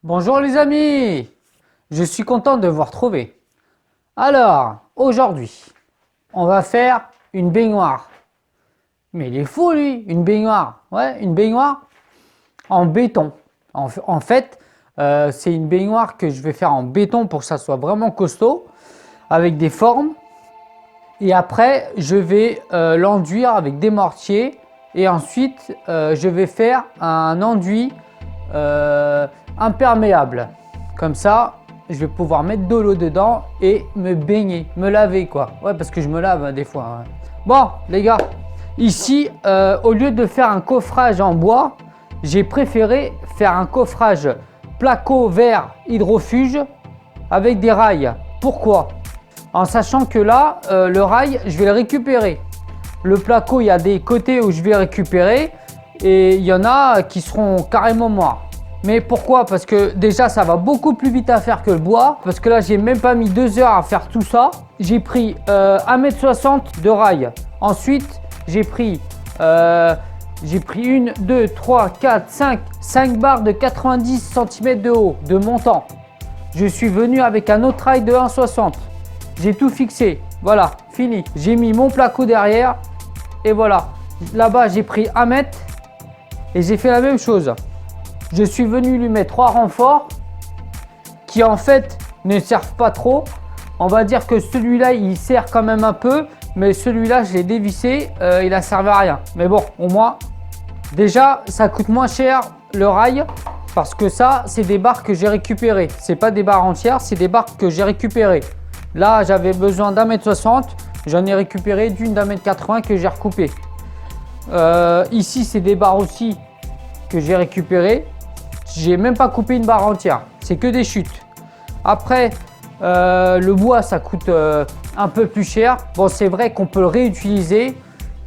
Bonjour les amis, je suis content de vous retrouver. Alors, aujourd'hui, on va faire une baignoire. Mais il est fou lui, une baignoire. Ouais, une baignoire en béton. En fait, c'est une baignoire que je vais faire en béton pour que ça soit vraiment costaud, avec des formes. Et après, je vais l'enduire avec des mortiers. Et ensuite, je vais faire un enduit imperméable. Comme ça, je vais pouvoir mettre de l'eau dedans et me baigner, me laver quoi. Ouais, parce que je me lave des fois. Ouais. Bon, les gars, ici, au lieu de faire un coffrage en bois, j'ai préféré faire un coffrage placo verre hydrofuge avec des rails. Pourquoi? En sachant que là, le rail, je vais le récupérer. Le placo, il y a des côtés où je vais récupérer et il y en a qui seront carrément morts. Mais pourquoi? Parce que déjà, ça va beaucoup plus vite à faire que le bois. Parce que là, j'ai même pas mis 2 heures à faire tout ça. J'ai pris 1,60 m de rail. Ensuite, j'ai pris 1, 2, 3, 4, 5 barres de 90 cm de haut, de montant. Je suis venu avec un autre rail de 1,60 m. J'ai tout fixé. Voilà, fini. J'ai mis mon placo derrière. Et voilà. Là-bas, j'ai pris 1 mètre. Et j'ai fait la même chose. Je suis venu lui mettre 3 renforts qui en fait ne servent pas trop. On va dire que celui-là il sert quand même un peu, mais celui-là je l'ai dévissé, il a servi à rien. Mais bon, au moins, déjà ça coûte moins cher le rail parce que ça c'est des barres que j'ai récupérées. C'est pas des barres entières, c'est des barres que j'ai récupérées. Là j'avais besoin d'1,60 m, j'en ai récupéré d'une d'1,80 m que j'ai recoupé. Ici c'est des barres aussi que j'ai récupérées. J'ai même pas coupé une barre entière, c'est que des chutes. Après, le bois ça coûte un peu plus cher. Bon, c'est vrai qu'on peut le réutiliser,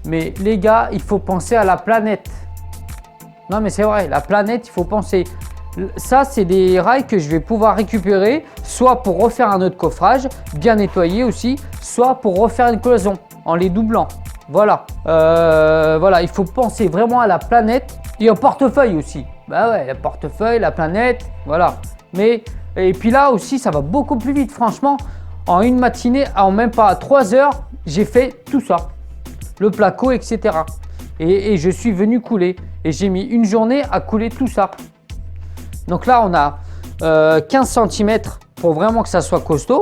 mais les gars, il faut penser à la planète. Non, mais c'est vrai, la planète, il faut penser. Ça, c'est des rails que je vais pouvoir récupérer, soit pour refaire un autre coffrage, bien nettoyé aussi, soit pour refaire une cloison en les doublant. Voilà, voilà, il faut penser vraiment à la planète et au portefeuille aussi. Bah ouais, le portefeuille, la planète, voilà. Mais, et puis là aussi, ça va beaucoup plus vite. Franchement, en une matinée, en même pas 3 heures, j'ai fait tout ça. Le placo, etc. Et je suis venu couler. Et j'ai mis une journée à couler tout ça. Donc là, on a 15 cm pour vraiment que ça soit costaud.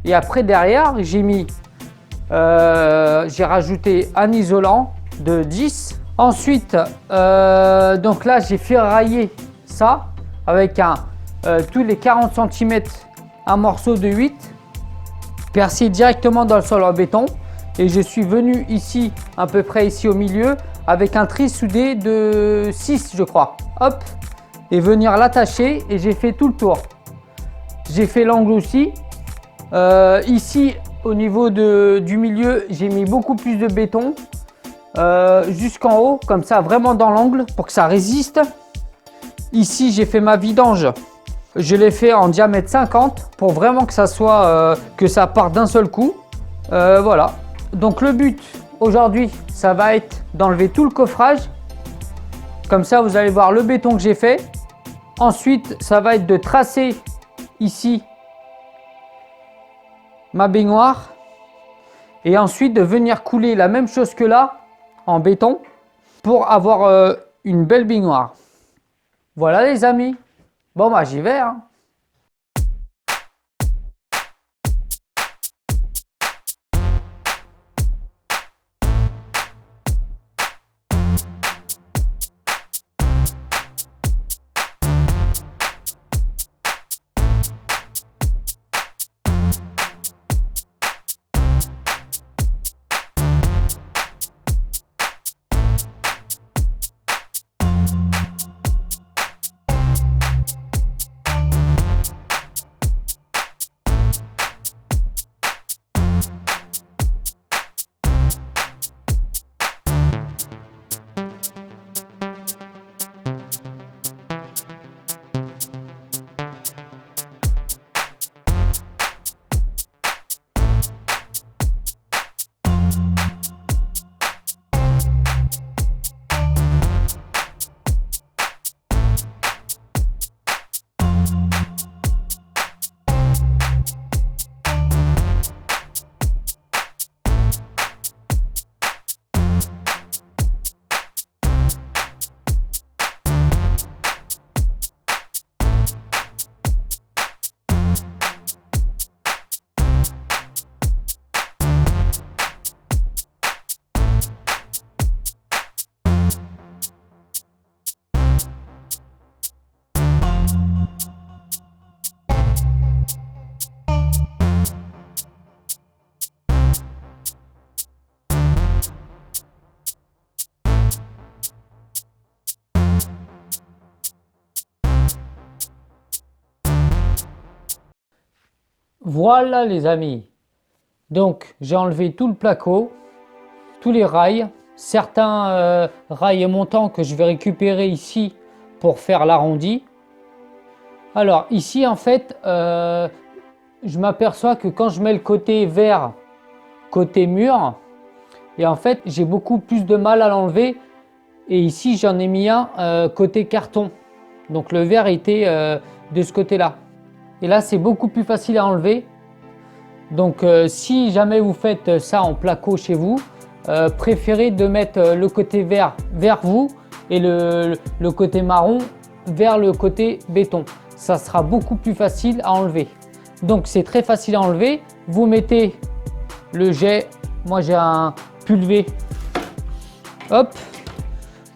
Et après, derrière, j'ai rajouté un isolant de 10. Ensuite, donc là, j'ai fait railler ça avec tous les 40 cm, un morceau de 8, percé directement dans le sol en béton. Et je suis venu ici, à peu près ici au milieu, avec un tri soudé de 6, je crois. Hop, et venir l'attacher et j'ai fait tout le tour. J'ai fait l'angle aussi. Ici, au niveau du milieu, j'ai mis beaucoup plus de béton. Jusqu'en haut, comme ça, vraiment dans l'angle pour que ça résiste. Ici, j'ai fait ma vidange. Je l'ai fait en diamètre 50 pour vraiment que ça soit que ça parte d'un seul coup. Voilà. Donc le but aujourd'hui, ça va être d'enlever tout le coffrage. Comme ça, vous allez voir le béton que j'ai fait. Ensuite, ça va être de tracer ici ma baignoire. Et ensuite, de venir couler la même chose que là, en béton, pour avoir une belle baignoire. Voilà les amis. Bon bah j'y vais hein. Voilà les amis. Donc j'ai enlevé tout le placo, tous les rails, certains rails et montants que je vais récupérer ici pour faire l'arrondi. Alors ici en fait, je m'aperçois que quand je mets le côté vert, côté mur, et en fait j'ai beaucoup plus de mal à l'enlever. Et ici j'en ai mis un côté carton. Donc le vert était de ce côté-là. Et là c'est beaucoup plus facile à enlever. Donc si jamais vous faites ça en placo chez vous, préférez de mettre le côté vert vers vous et le côté marron vers le côté béton. Ça sera beaucoup plus facile à enlever. Donc c'est très facile à enlever. Vous mettez le jet, moi j'ai un pulvé, hop,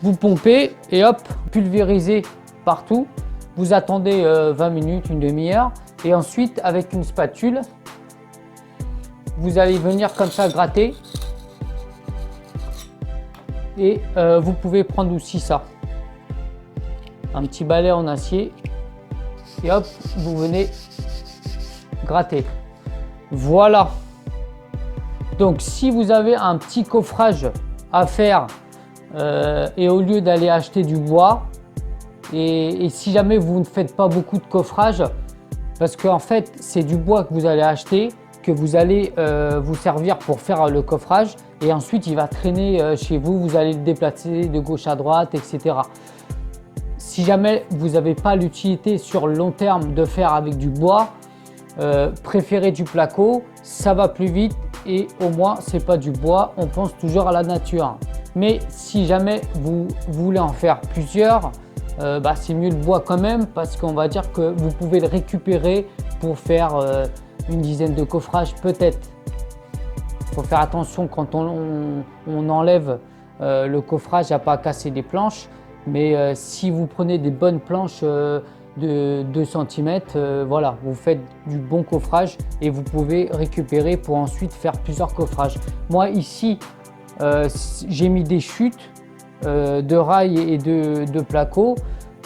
vous pompez et hop, pulvérisez partout. Vous attendez 20 minutes, une demi-heure et ensuite avec une spatule, vous allez venir comme ça gratter et vous pouvez prendre aussi ça, un petit balai en acier et hop, vous venez gratter. Voilà. Donc si vous avez un petit coffrage à faire et au lieu d'aller acheter du bois et si jamais vous ne faites pas beaucoup de coffrage, parce qu'en fait c'est du bois que vous allez acheter, que vous allez vous servir pour faire le coffrage et ensuite il va traîner chez vous, vous allez le déplacer de gauche à droite, etc. Si jamais vous n'avez pas l'utilité sur le long terme de faire avec du bois, préférez du placo, ça va plus vite et au moins c'est pas du bois, on pense toujours à la nature. Mais si jamais vous voulez en faire plusieurs, c'est mieux le bois quand même parce qu'on va dire que vous pouvez le récupérer pour faire une dizaine de coffrages peut-être. Il faut faire attention quand on enlève le coffrage à pas casser des planches. Mais si vous prenez des bonnes planches de 2 cm, voilà, vous faites du bon coffrage et vous pouvez récupérer pour ensuite faire plusieurs coffrages. Moi ici, j'ai mis des chutes de rails et de placo.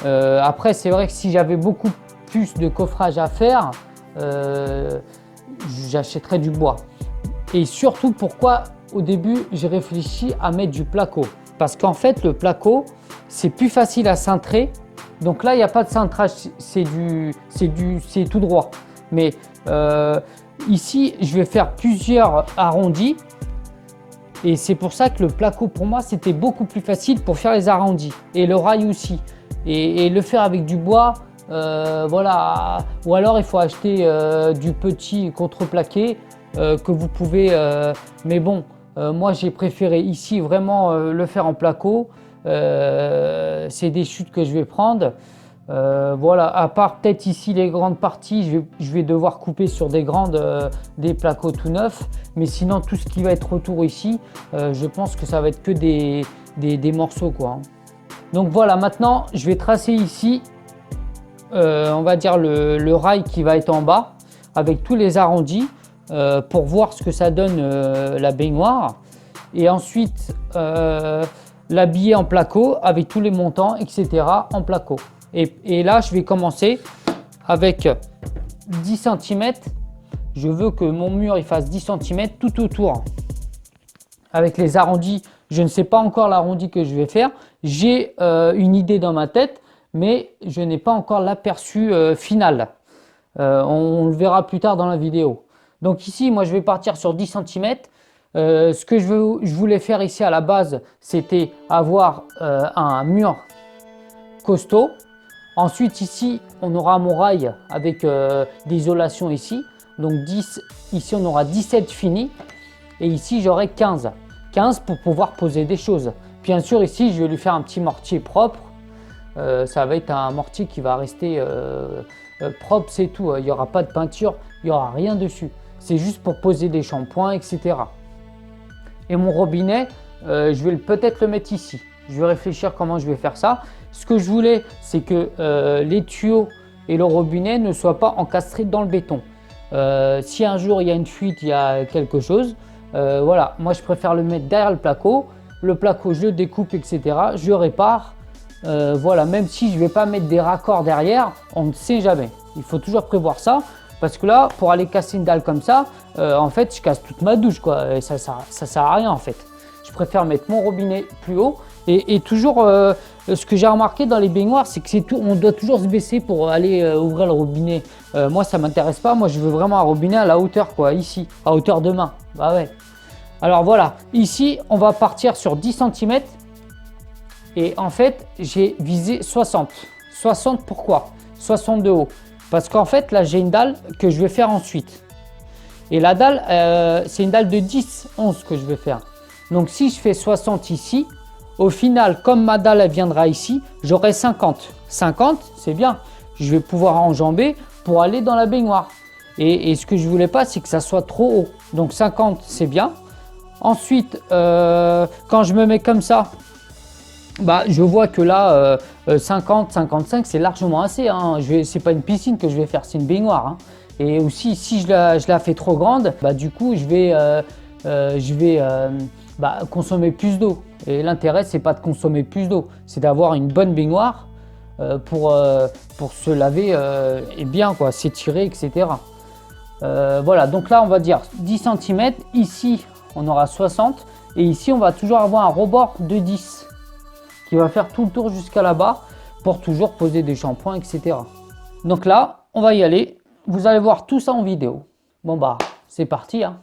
Après, c'est vrai que si j'avais beaucoup plus de coffrage à faire, j'achèterais du bois. Et surtout, pourquoi au début j'ai réfléchi à mettre du placo? Parce qu'en fait, le placo, c'est plus facile à cintrer. Donc là, il n'y a pas de cintrage, c'est tout droit. Mais ici, je vais faire plusieurs arrondis. Et c'est pour ça que le placo, pour moi, c'était beaucoup plus facile pour faire les arrondis. Et le rail aussi. Et le faire avec du bois, voilà. Ou alors, il faut acheter du petit contreplaqué que vous pouvez... mais bon, moi, j'ai préféré ici vraiment le faire en placo. C'est des chutes que je vais prendre. Voilà, à part peut-être ici les grandes parties, je vais devoir couper sur des grandes, des placos tout neufs. Mais sinon, tout ce qui va être autour ici, je pense que ça va être que des morceaux, quoi. Donc voilà, maintenant, je vais tracer ici, on va dire le rail qui va être en bas, avec tous les arrondis, pour voir ce que ça donne la baignoire. Et ensuite, l'habiller en placo avec tous les montants, etc. en placo. Et là, je vais commencer avec 10 cm. Je veux que mon mur il fasse 10 cm tout autour. Avec les arrondis, je ne sais pas encore l'arrondi que je vais faire. J'ai une idée dans ma tête, mais je n'ai pas encore l'aperçu final. On le verra plus tard dans la vidéo. Donc ici, moi, je vais partir sur 10 cm. Ce que je voulais faire ici à la base, c'était avoir un mur costaud. Ensuite ici, on aura mon rail avec d'isolation ici. Donc 10, ici on aura 17 finis. Et ici j'aurai 15. 15 pour pouvoir poser des choses. Bien sûr ici, je vais lui faire un petit mortier propre. Ça va être un mortier qui va rester propre, c'est tout. Il n'y aura pas de peinture, il n'y aura rien dessus. C'est juste pour poser des shampoings, etc. Et mon robinet, je vais peut-être le mettre ici. Je vais réfléchir comment je vais faire ça. Ce que je voulais, c'est que les tuyaux et le robinet ne soient pas encastrés dans le béton. Si un jour il y a une fuite, il y a quelque chose, voilà, moi je préfère le mettre derrière le placo. Le placo, je le découpe, etc. Je répare. Voilà, même si je ne vais pas mettre des raccords derrière, on ne sait jamais. Il faut toujours prévoir ça. Parce que là, pour aller casser une dalle comme ça, en fait, je casse toute ma douche, quoi. Et ça sert à rien, en fait. Je préfère mettre mon robinet plus haut. Et toujours, ce que j'ai remarqué dans les baignoires, c'est que c'est tout, on doit toujours se baisser pour aller ouvrir le robinet. Moi, ça m'intéresse pas. Moi, je veux vraiment un robinet à la hauteur, quoi, ici, à hauteur de main. Bah ouais. Alors voilà, ici, on va partir sur 10 cm. Et en fait, j'ai visé 60. 60, pourquoi 60 de haut. Parce qu'en fait, là, j'ai une dalle que je vais faire ensuite. Et la dalle, c'est une dalle de 10, 11 que je vais faire. Donc, si je fais 60 ici, au final, comme ma dalle elle viendra ici, j'aurai 50. 50, c'est bien. Je vais pouvoir enjamber pour aller dans la baignoire. Et ce que je voulais pas, c'est que ça soit trop haut. Donc, 50, c'est bien. Ensuite, quand je me mets comme ça, bah, je vois que là, 50, 55, c'est largement assez. Hein. C'est pas une piscine que je vais faire, c'est une baignoire. Hein. Et aussi, si je la fais trop grande, bah, du coup, je vais consommer plus d'eau. Et l'intérêt, c'est pas de consommer plus d'eau, c'est d'avoir une bonne baignoire pour se laver et bien, quoi, s'étirer, etc. Voilà, donc là, on va dire 10 cm. Ici, on aura 60. Et ici, on va toujours avoir un rebord de 10. Qui va faire tout le tour jusqu'à là-bas pour toujours poser des shampoings, etc. Donc là, on va y aller. Vous allez voir tout ça en vidéo. Bon bah, c'est parti, hein.